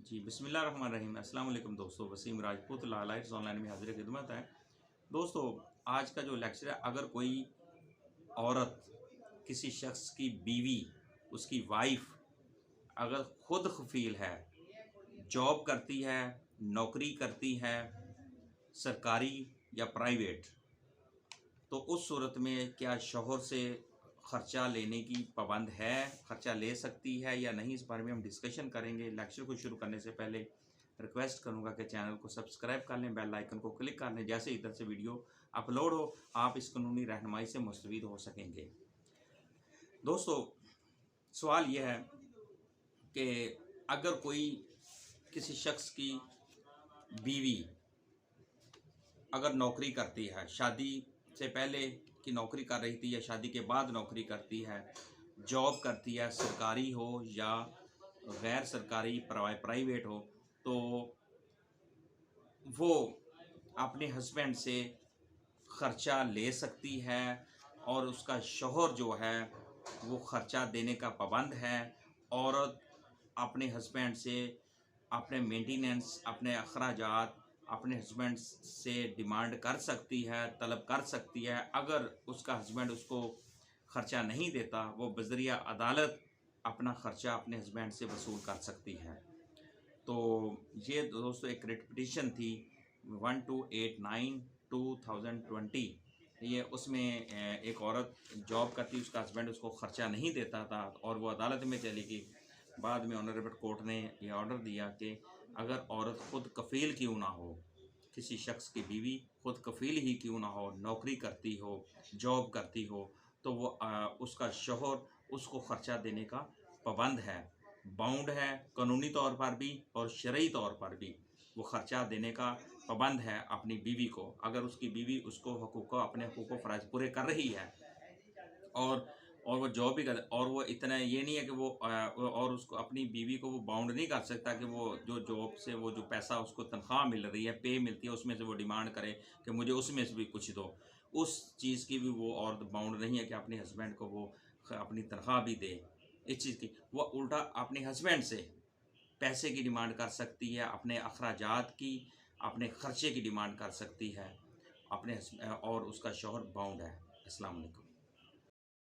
जी बिस्मिल्लाहिर्रहमानिर्रहीम। अस्सलाम वालेकुम दोस्तों, वसीम राजपूत लाइट्स ऑनलाइन में हाजिर खिदमत है। दोस्तों, आज का जो लेक्चर है, अगर कोई औरत किसी शख्स की बीवी, उसकी वाइफ अगर खुद खफील है, जॉब करती है, नौकरी करती है, सरकारी या प्राइवेट, तो उस सूरत में क्या शौहर से ख़र्चा लेने की पाबंद है, ख़र्चा ले सकती है या नहीं, इस बारे में हम डिस्कशन करेंगे। लेक्चर को शुरू करने से पहले रिक्वेस्ट करूंगा कि चैनल को सब्सक्राइब कर लें, बेल आइकन को क्लिक कर लें, जैसे इधर से वीडियो अपलोड हो आप इस कानूनी रहनुमाई से मुस्तफ़ीद हो सकेंगे। दोस्तों, सवाल यह है कि अगर कोई किसी शख्स की बीवी अगर नौकरी करती है, शादी से पहले की नौकरी कर रही थी या शादी के बाद नौकरी करती है, जॉब करती है, सरकारी हो या गैर सरकारी प्राइवेट हो, तो वो अपने हस्बैंड से ख़र्चा ले सकती है और उसका शौहर जो है वो ख़र्चा देने का पाबंद है। औरत अपने हस्बैंड से अपने मेंटेनेंस, अपने अखराजात अपने हस्बैंड से डिमांड कर सकती है, तलब कर सकती है। अगर उसका हस्बैंड उसको ख़र्चा नहीं देता, वो बज़रिया अदालत अपना ख़र्चा अपने हस्बैंड से वसूल कर सकती है। तो ये दोस्तों एक रिट पिटीशन थी 1289/2020। ये उसमें एक औरत जॉब करती, उसका हस्बैंड उसको ख़र्चा नहीं देता था और वो अदालत में चली गई। बाद में ऑनरेबल कोर्ट ने यह ऑर्डर दिया कि अगर औरत ख़ुद कफ़ील क्यों ना हो, किसी शख्स की बीवी ख़ुद कफ़ील ही क्यों ना हो, नौकरी करती हो, जॉब करती हो, तो वो उसका शौहर उसको ख़र्चा देने का पाबंद है, बाउंड है, कानूनी तौर पर भी और शरई तौर पर भी वो ख़र्चा देने का पाबंद है अपनी बीवी को। अगर उसकी बीवी उसको अपने हकूक़ व फ़राइज़ पूरे कर रही है और वो जॉब भी कर, और वो इतना ये नहीं है कि वो और उसको अपनी बीवी को वो बाउंड नहीं कर सकता कि वो जो जॉब से वो जो पैसा उसको तनख्वाह मिल रही है, पे मिलती है, उसमें से वो डिमांड करे कि मुझे उसमें से भी कुछ दो। उस चीज़ की भी वो औरत बाउंड नहीं है कि अपने हस्बैंड को वो अपनी तनख्वाह भी दे। इस चीज़ की वो उल्टा अपने हस्बैंड से पैसे की डिमांड कर सकती है, अपने अखराजात की, अपने ख़र्चे की डिमांड कर सकती है, और उसका शौहर बाउंड है। अस्सलाम वालेकुम।